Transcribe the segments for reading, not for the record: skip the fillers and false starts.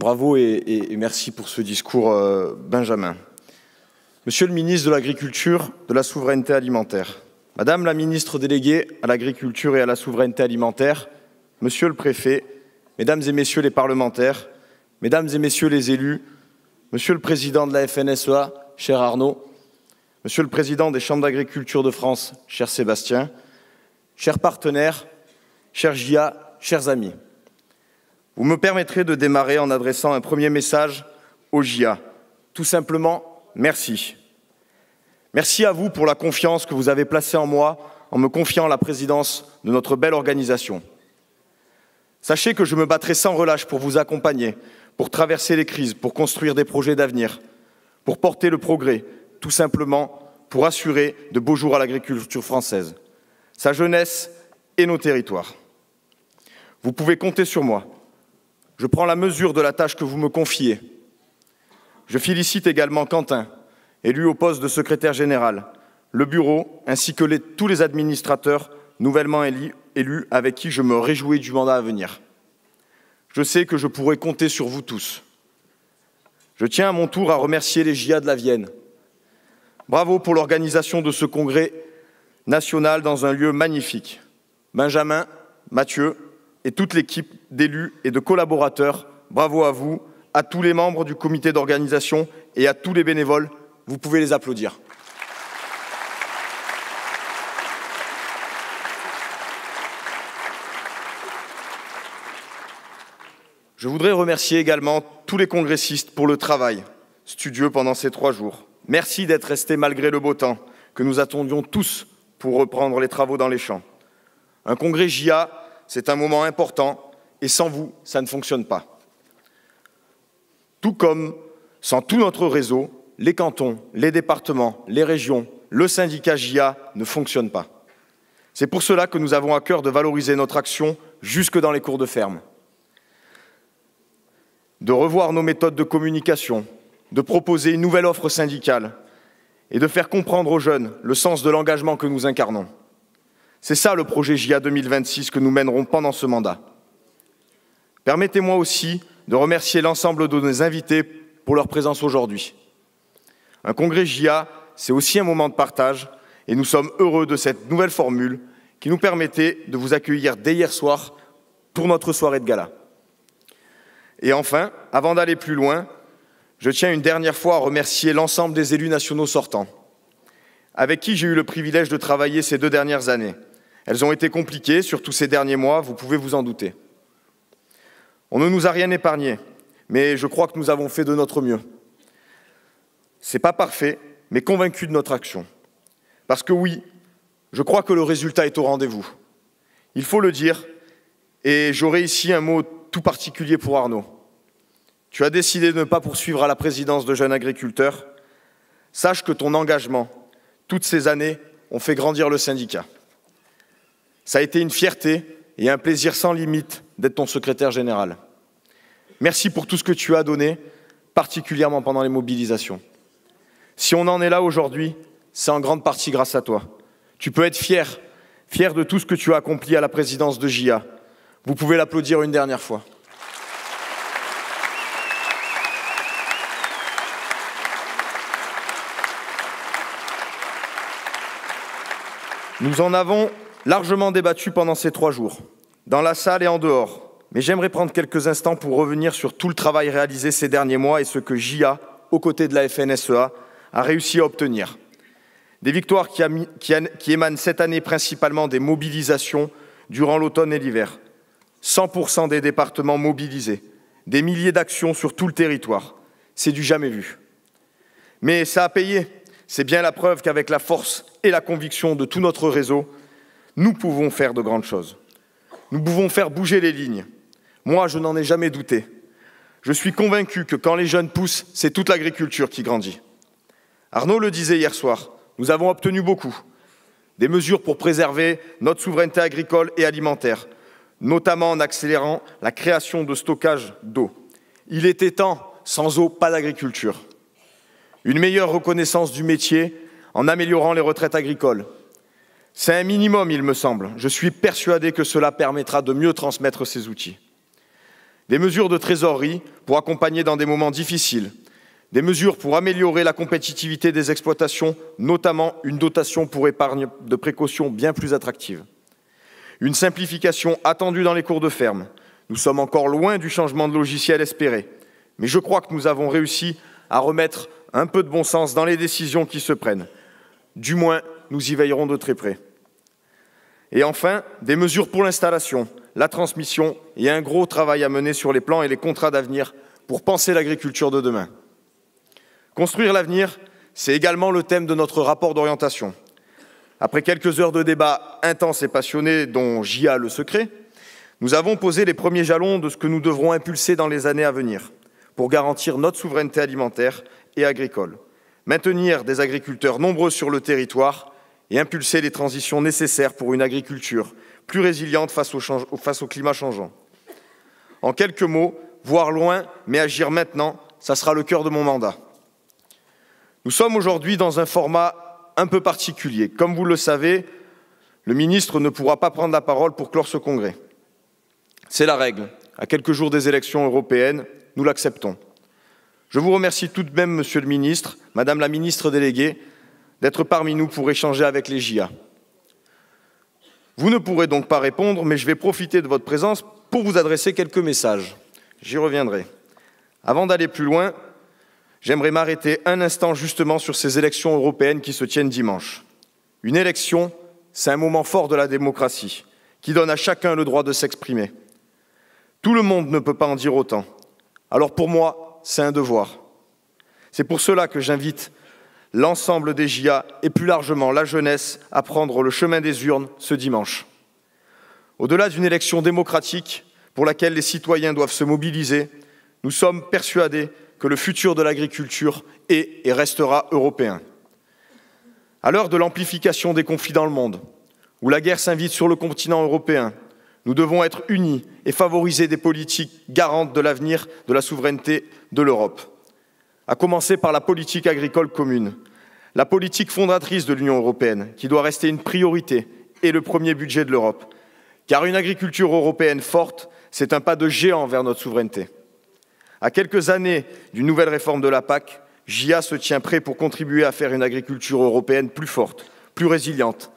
Bravo et merci pour ce discours, Benjamin. Monsieur le ministre de l'Agriculture, de la Souveraineté alimentaire, Madame la ministre déléguée à l'Agriculture et à la Souveraineté alimentaire, Monsieur le préfet, Mesdames et Messieurs les parlementaires, Mesdames et Messieurs les élus, Monsieur le président de la FNSEA, cher Arnaud, Monsieur le président des chambres d'agriculture de France, cher Sébastien, chers partenaires, chers JA, chers amis. Vous me permettrez de démarrer en adressant un premier message aux JA. Tout simplement, merci. Merci à vous pour la confiance que vous avez placée en moi en me confiant la présidence de notre belle organisation. Sachez que je me battrai sans relâche pour vous accompagner, pour traverser les crises, pour construire des projets d'avenir, pour porter le progrès, tout simplement pour assurer de beaux jours à l'agriculture française, sa jeunesse et nos territoires. Vous pouvez compter sur moi. Je prends la mesure de la tâche que vous me confiez. Je félicite également Quentin, élu au poste de secrétaire général, le bureau ainsi que tous les administrateurs nouvellement élus avec qui je me réjouis du mandat à venir. Je sais que je pourrai compter sur vous tous. Je tiens à mon tour à remercier les JA de la Vienne. Bravo pour l'organisation de ce congrès national dans un lieu magnifique. Benjamin, Mathieu et toute l'équipe d'élus et de collaborateurs, bravo à vous, à tous les membres du comité d'organisation et à tous les bénévoles. Vous pouvez les applaudir. Je voudrais remercier également tous les congressistes pour le travail studieux pendant ces 3 jours. Merci d'être restés malgré le beau temps que nous attendions tous pour reprendre les travaux dans les champs. Un congrès JA, c'est un moment important et sans vous, ça ne fonctionne pas. Tout comme sans tout notre réseau, les cantons, les départements, les régions, le syndicat JA ne fonctionnent pas. C'est pour cela que nous avons à cœur de valoriser notre action jusque dans les cours de ferme, de revoir nos méthodes de communication, de proposer une nouvelle offre syndicale et de faire comprendre aux jeunes le sens de l'engagement que nous incarnons. C'est ça le projet JA 2026 que nous mènerons pendant ce mandat. Permettez-moi aussi de remercier l'ensemble de nos invités pour leur présence aujourd'hui. Un congrès JA, c'est aussi un moment de partage et nous sommes heureux de cette nouvelle formule qui nous permettait de vous accueillir dès hier soir pour notre soirée de gala. Et enfin, avant d'aller plus loin, je tiens une dernière fois à remercier l'ensemble des élus nationaux sortants, avec qui j'ai eu le privilège de travailler ces 2 dernières années. Elles ont été compliquées, surtout ces derniers mois, vous pouvez vous en douter. On ne nous a rien épargné, mais je crois que nous avons fait de notre mieux. Ce n'est pas parfait, mais convaincu de notre action. Parce que oui, je crois que le résultat est au rendez-vous. Il faut le dire, et j'aurai ici un mot tout particulier pour Arnaud. Tu as décidé de ne pas poursuivre à la présidence de Jeunes Agriculteurs. Sache que ton engagement, toutes ces années, ont fait grandir le syndicat. Ça a été une fierté et un plaisir sans limite d'être ton secrétaire général. Merci pour tout ce que tu as donné, particulièrement pendant les mobilisations. Si on en est là aujourd'hui, c'est en grande partie grâce à toi. Tu peux être fier de tout ce que tu as accompli à la présidence de JA. Vous pouvez l'applaudir une dernière fois. Nous en avons largement débattu pendant ces 3 jours, dans la salle et en dehors, mais j'aimerais prendre quelques instants pour revenir sur tout le travail réalisé ces derniers mois et ce que JA, aux côtés de la FNSEA, a réussi à obtenir. Des victoires qui émanent cette année principalement des mobilisations durant l'automne et l'hiver. 100% des départements mobilisés, des milliers d'actions sur tout le territoire. C'est du jamais vu. Mais ça a payé. C'est bien la preuve qu'avec la force et la conviction de tout notre réseau, nous pouvons faire de grandes choses. Nous pouvons faire bouger les lignes. Moi, je n'en ai jamais douté. Je suis convaincu que quand les jeunes poussent, c'est toute l'agriculture qui grandit. Arnaud le disait hier soir, nous avons obtenu beaucoup. Des mesures pour préserver notre souveraineté agricole et alimentaire, notamment en accélérant la création de stockage d'eau. Il était temps, sans eau, pas d'agriculture. Une meilleure reconnaissance du métier en améliorant les retraites agricoles. C'est un minimum, il me semble. Je suis persuadé que cela permettra de mieux transmettre ces outils. Des mesures de trésorerie pour accompagner dans des moments difficiles. Des mesures pour améliorer la compétitivité des exploitations, notamment une dotation pour épargne de précaution bien plus attractive. Une simplification attendue dans les cours de ferme. Nous sommes encore loin du changement de logiciel espéré, mais je crois que nous avons réussi à remettre un peu de bon sens dans les décisions qui se prennent. Du moins, nous y veillerons de très près. Et enfin, des mesures pour l'installation, la transmission et un gros travail à mener sur les plans et les contrats d'avenir pour penser l'agriculture de demain. Construire l'avenir, c'est également le thème de notre rapport d'orientation. Après quelques heures de débat intenses et passionnés, dont JA le secret, nous avons posé les premiers jalons de ce que nous devrons impulser dans les années à venir pour garantir notre souveraineté alimentaire et agricole, maintenir des agriculteurs nombreux sur le territoire et impulser les transitions nécessaires pour une agriculture plus résiliente face au climat changeant. En quelques mots, voir loin, mais agir maintenant, ça sera le cœur de mon mandat. Nous sommes aujourd'hui dans un format un peu particulier. Comme vous le savez, le ministre ne pourra pas prendre la parole pour clore ce congrès. C'est la règle. À quelques jours des élections européennes, nous l'acceptons. Je vous remercie tout de même, Monsieur le ministre, Madame la ministre déléguée, d'être parmi nous pour échanger avec les JA. Vous ne pourrez donc pas répondre, mais je vais profiter de votre présence pour vous adresser quelques messages. J'y reviendrai. Avant d'aller plus loin, j'aimerais m'arrêter un instant justement sur ces élections européennes qui se tiennent dimanche. Une élection, c'est un moment fort de la démocratie, qui donne à chacun le droit de s'exprimer. Tout le monde ne peut pas en dire autant. Alors pour moi, c'est un devoir. C'est pour cela que j'invite l'ensemble des JA et plus largement la jeunesse à prendre le chemin des urnes ce dimanche. Au-delà d'une élection démocratique pour laquelle les citoyens doivent se mobiliser, nous sommes persuadés que le futur de l'agriculture est et restera européen. À l'heure de l'amplification des conflits dans le monde, où la guerre s'invite sur le continent européen, nous devons être unis et favoriser des politiques garantes de l'avenir de la souveraineté de l'Europe. À commencer par la politique agricole commune, la politique fondatrice de l'Union européenne, qui doit rester une priorité et le premier budget de l'Europe. Car une agriculture européenne forte, c'est un pas de géant vers notre souveraineté. À quelques années d'une nouvelle réforme de la PAC, JA se tient prêt pour contribuer à faire une agriculture européenne plus forte, plus résiliente,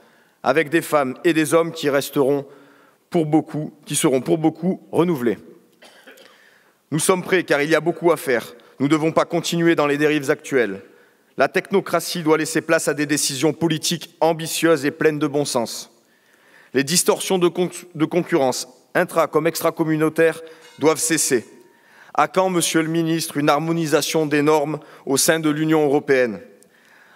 avec des femmes et des hommes qui seront pour beaucoup renouvelés. Nous sommes prêts car il y a beaucoup à faire. Nous ne devons pas continuer dans les dérives actuelles. La technocratie doit laisser place à des décisions politiques ambitieuses et pleines de bon sens. Les distorsions de concurrence, intra- comme extra-communautaires, doivent cesser. À quand, Monsieur le ministre, une harmonisation des normes au sein de l'Union européenne?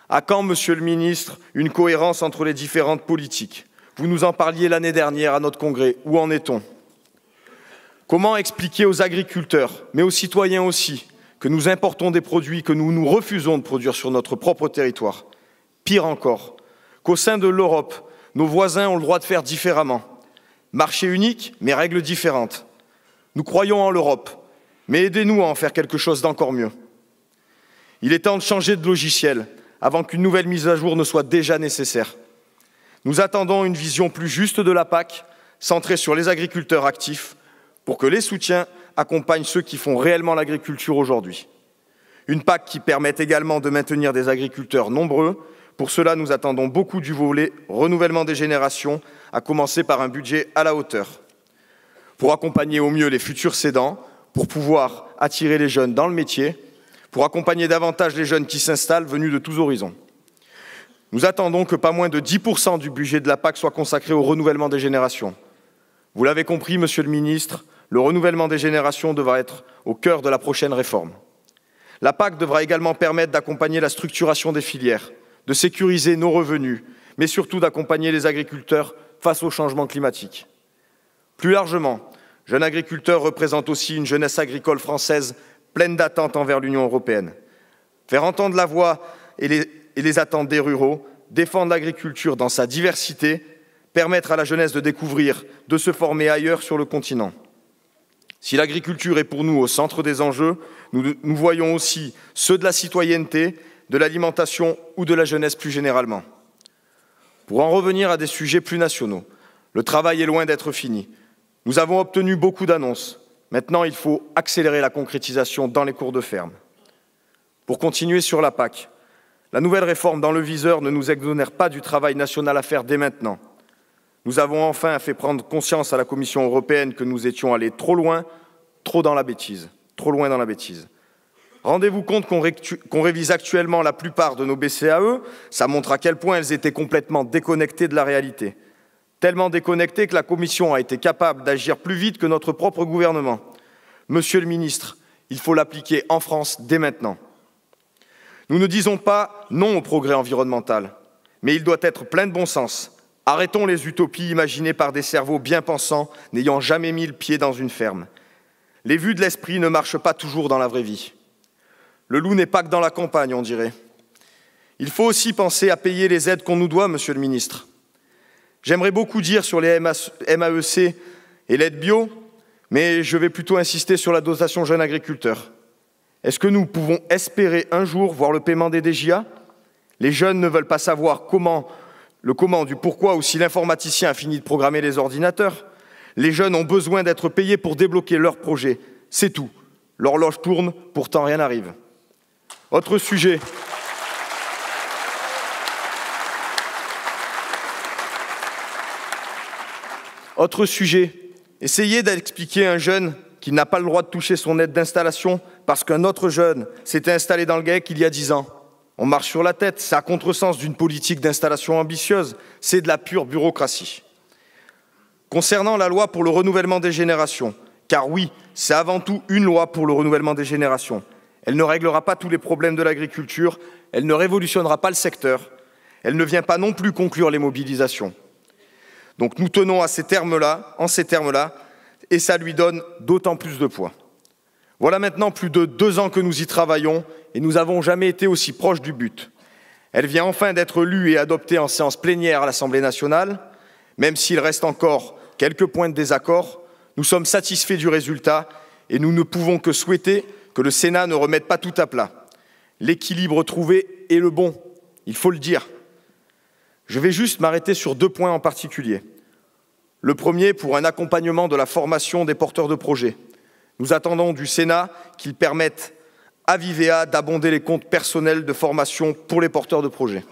À quand, Monsieur le ministre, une cohérence entre les différentes politiques? Vous nous en parliez l'année dernière à notre congrès. Où en est-on? Comment expliquer aux agriculteurs, mais aux citoyens aussi, que nous importons des produits que nous nous refusons de produire sur notre propre territoire? Pire encore, qu'au sein de l'Europe, nos voisins ont le droit de faire différemment. Marché unique, mais règles différentes. Nous croyons en l'Europe, mais aidez-nous à en faire quelque chose d'encore mieux. Il est temps de changer de logiciel avant qu'une nouvelle mise à jour ne soit déjà nécessaire. Nous attendons une vision plus juste de la PAC, centrée sur les agriculteurs actifs, pour que les soutiens accompagnent ceux qui font réellement l'agriculture aujourd'hui. Une PAC qui permette également de maintenir des agriculteurs nombreux. Pour cela, nous attendons beaucoup du volet renouvellement des générations, à commencer par un budget à la hauteur. Pour accompagner au mieux les futurs cédants, pour pouvoir attirer les jeunes dans le métier, pour accompagner davantage les jeunes qui s'installent venus de tous horizons. Nous attendons que pas moins de 10% du budget de la PAC soit consacré au renouvellement des générations. Vous l'avez compris, Monsieur le ministre, le renouvellement des générations devra être au cœur de la prochaine réforme. La PAC devra également permettre d'accompagner la structuration des filières, de sécuriser nos revenus, mais surtout d'accompagner les agriculteurs face au changement climatique. Plus largement, jeunes agriculteurs représentent aussi une jeunesse agricole française pleine d'attentes envers l'Union européenne. Faire entendre la voix et les attentes des ruraux, défendre l'agriculture dans sa diversité, permettre à la jeunesse de découvrir, de se former ailleurs sur le continent. Si l'agriculture est pour nous au centre des enjeux, nous voyons aussi ceux de la citoyenneté, de l'alimentation ou de la jeunesse plus généralement. Pour en revenir à des sujets plus nationaux, le travail est loin d'être fini. Nous avons obtenu beaucoup d'annonces, Maintenant, il faut accélérer la concrétisation dans les cours de ferme. Pour continuer sur la PAC, la nouvelle réforme dans le viseur ne nous exonère pas du travail national à faire dès maintenant. Nous avons enfin fait prendre conscience à la Commission européenne que nous étions allés trop loin, trop loin dans la bêtise. Rendez-vous compte qu'on révise actuellement la plupart de nos BCAE, ça montre à quel point elles étaient complètement déconnectées de la réalité. Tellement déconnectées que la Commission a été capable d'agir plus vite que notre propre gouvernement. Monsieur le ministre, il faut l'appliquer en France dès maintenant. Nous ne disons pas non au progrès environnemental, mais il doit être plein de bon sens. Arrêtons les utopies imaginées par des cerveaux bien pensants n'ayant jamais mis le pied dans une ferme. Les vues de l'esprit ne marchent pas toujours dans la vraie vie. Le loup n'est pas que dans la campagne, on dirait. Il faut aussi penser à payer les aides qu'on nous doit, monsieur le ministre. J'aimerais beaucoup dire sur les MAEC et l'aide bio, mais je vais plutôt insister sur la dotation jeunes agriculteurs. Est-ce que nous pouvons espérer un jour voir le paiement des DJA? Les jeunes ne veulent pas savoir le comment du pourquoi ou si l'informaticien a fini de programmer les ordinateurs. Les jeunes ont besoin d'être payés pour débloquer leurs projets. C'est tout. L'horloge tourne, pourtant rien n'arrive. Autre sujet. Autre sujet. Essayez d'expliquer à un jeune qu'il n'a pas le droit de toucher son aide d'installation parce qu'un autre jeune s'était installé dans le GAEC il y a 10 ans. On marche sur la tête, c'est à contresens d'une politique d'installation ambitieuse, c'est de la pure bureaucratie. Concernant la loi pour le renouvellement des générations, car oui, c'est avant tout une loi pour le renouvellement des générations. Elle ne réglera pas tous les problèmes de l'agriculture, elle ne révolutionnera pas le secteur, elle ne vient pas non plus conclure les mobilisations. Donc nous tenons à ces termes-là, et ça lui donne d'autant plus de poids. Voilà maintenant plus de 2 ans que nous y travaillons et nous n'avons jamais été aussi proches du but. Elle vient enfin d'être lue et adoptée en séance plénière à l'Assemblée nationale. Même s'il reste encore quelques points de désaccord, nous sommes satisfaits du résultat et nous ne pouvons que souhaiter que le Sénat ne remette pas tout à plat. L'équilibre trouvé est le bon, il faut le dire. Je vais juste m'arrêter sur 2 points en particulier. Le premier, pour un accompagnement de la formation des porteurs de projets. Nous attendons du Sénat qu'il permette à Vivea d'abonder les comptes personnels de formation pour les porteurs de projets.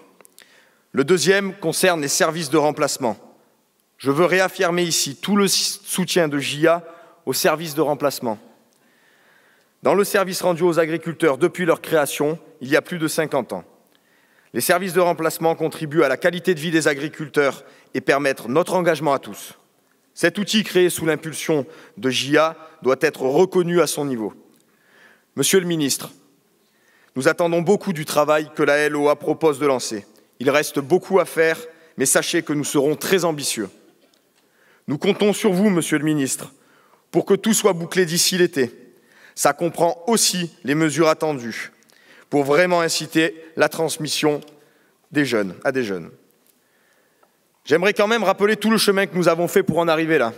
Le deuxième concerne les services de remplacement. Je veux réaffirmer ici tout le soutien de JA aux services de remplacement. Dans le service rendu aux agriculteurs depuis leur création, il y a plus de 50 ans. Les services de remplacement contribuent à la qualité de vie des agriculteurs et permettent notre engagement à tous. Cet outil créé sous l'impulsion de JA doit être reconnu à son niveau. Monsieur le ministre, nous attendons beaucoup du travail que la LOA propose de lancer. Il reste beaucoup à faire, mais sachez que nous serons très ambitieux. Nous comptons sur vous, monsieur le ministre, pour que tout soit bouclé d'ici l'été. Ça comprend aussi les mesures attendues pour vraiment inciter la transmission à des jeunes. J'aimerais quand même rappeler tout le chemin que nous avons fait pour en arriver là.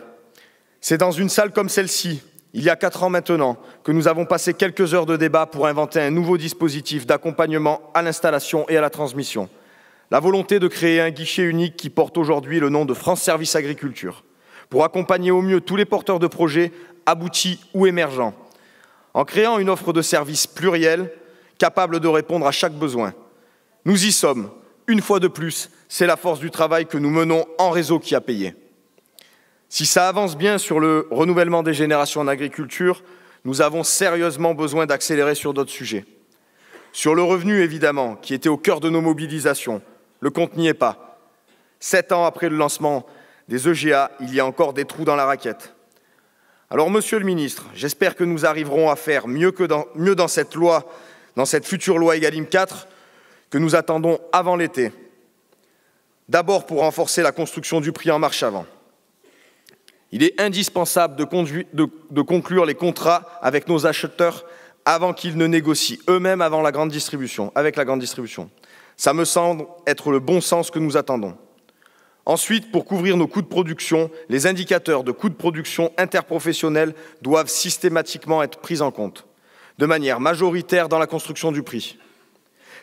C'est dans une salle comme celle-ci, il y a 4 ans maintenant, que nous avons passé quelques heures de débat pour inventer un nouveau dispositif d'accompagnement à l'installation et à la transmission. La volonté de créer un guichet unique qui porte aujourd'hui le nom de France Service Agriculture, pour accompagner au mieux tous les porteurs de projets aboutis ou émergents, en créant une offre de services plurielle, capable de répondre à chaque besoin. Nous y sommes. Une fois de plus, c'est la force du travail que nous menons en réseau qui a payé. Si ça avance bien sur le renouvellement des générations en agriculture, nous avons sérieusement besoin d'accélérer sur d'autres sujets. Sur le revenu, évidemment, qui était au cœur de nos mobilisations, le compte n'y est pas. 7 ans après le lancement des EGA, il y a encore des trous dans la raquette. Alors, monsieur le ministre, j'espère que nous arriverons à faire mieux dans cette loi, dans cette future loi Egalim 4, que nous attendons avant l'été. D'abord pour renforcer la construction du prix en marche avant. Il est indispensable de conclure les contrats avec nos acheteurs avant qu'ils ne négocient eux-mêmes avec la grande distribution. Ça me semble être le bon sens que nous attendons. Ensuite, pour couvrir nos coûts de production, les indicateurs de coûts de production interprofessionnels doivent systématiquement être pris en compte, de manière majoritaire dans la construction du prix.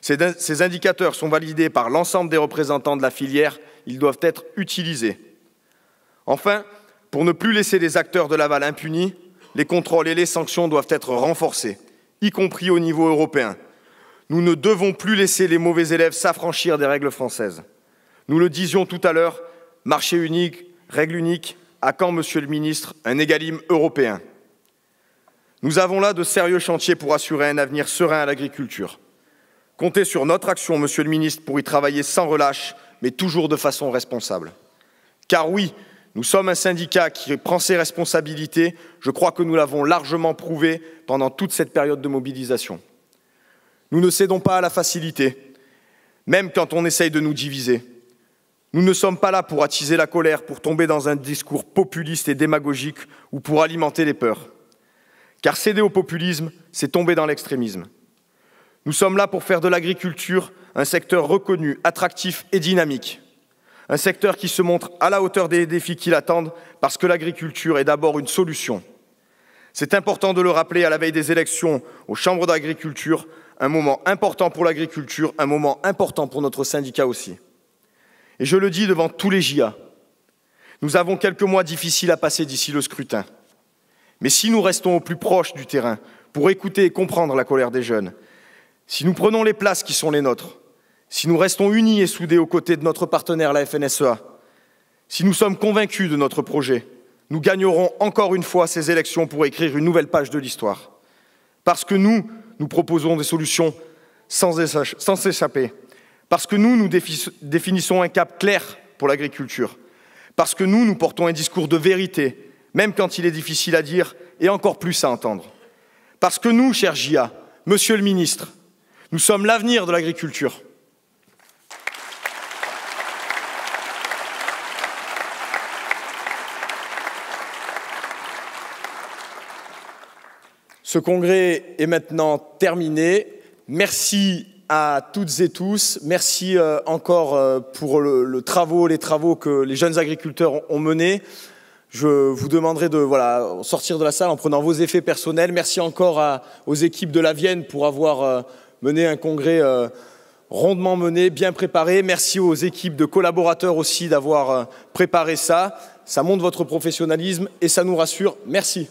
Ces indicateurs sont validés par l'ensemble des représentants de la filière, ils doivent être utilisés. Enfin, pour ne plus laisser les acteurs de l'aval impunis, les contrôles et les sanctions doivent être renforcés, y compris au niveau européen. Nous ne devons plus laisser les mauvais élèves s'affranchir des règles françaises. Nous le disions tout à l'heure, marché unique, règle unique, à quand, Monsieur le Ministre, un égalime européen? Nous avons là de sérieux chantiers pour assurer un avenir serein à l'agriculture. Comptez sur notre action, Monsieur le Ministre, pour y travailler sans relâche, mais toujours de façon responsable. Car oui, nous sommes un syndicat qui prend ses responsabilités. Je crois que nous l'avons largement prouvé pendant toute cette période de mobilisation. Nous ne cédons pas à la facilité, même quand on essaye de nous diviser. Nous ne sommes pas là pour attiser la colère, pour tomber dans un discours populiste et démagogique ou pour alimenter les peurs. Car céder au populisme, c'est tomber dans l'extrémisme. Nous sommes là pour faire de l'agriculture un secteur reconnu, attractif et dynamique. Un secteur qui se montre à la hauteur des défis qui l'attendent parce que l'agriculture est d'abord une solution. C'est important de le rappeler à la veille des élections aux chambres d'agriculture, un moment important pour l'agriculture, un moment important pour notre syndicat aussi. Et je le dis devant tous les JA, nous avons quelques mois difficiles à passer d'ici le scrutin. Mais si nous restons au plus proche du terrain pour écouter et comprendre la colère des jeunes, si nous prenons les places qui sont les nôtres, si nous restons unis et soudés aux côtés de notre partenaire, la FNSEA, si nous sommes convaincus de notre projet, nous gagnerons encore une fois ces élections pour écrire une nouvelle page de l'histoire. Parce que nous proposons des solutions sans s'échapper. Parce que nous définissons un cap clair pour l'agriculture. Parce que nous portons un discours de vérité, même quand il est difficile à dire et encore plus à entendre. Parce que nous, cher JA, Monsieur le Ministre, nous sommes l'avenir de l'agriculture. Ce congrès est maintenant terminé. Merci à toutes et tous. Merci encore pour les travaux que les jeunes agriculteurs ont menés. Je vous demanderai de sortir de la salle en prenant vos effets personnels. Merci encore aux équipes de la Vienne pour avoir mené un congrès rondement mené, bien préparé. Merci aux équipes de collaborateurs aussi d'avoir préparé ça. Ça montre votre professionnalisme et ça nous rassure. Merci.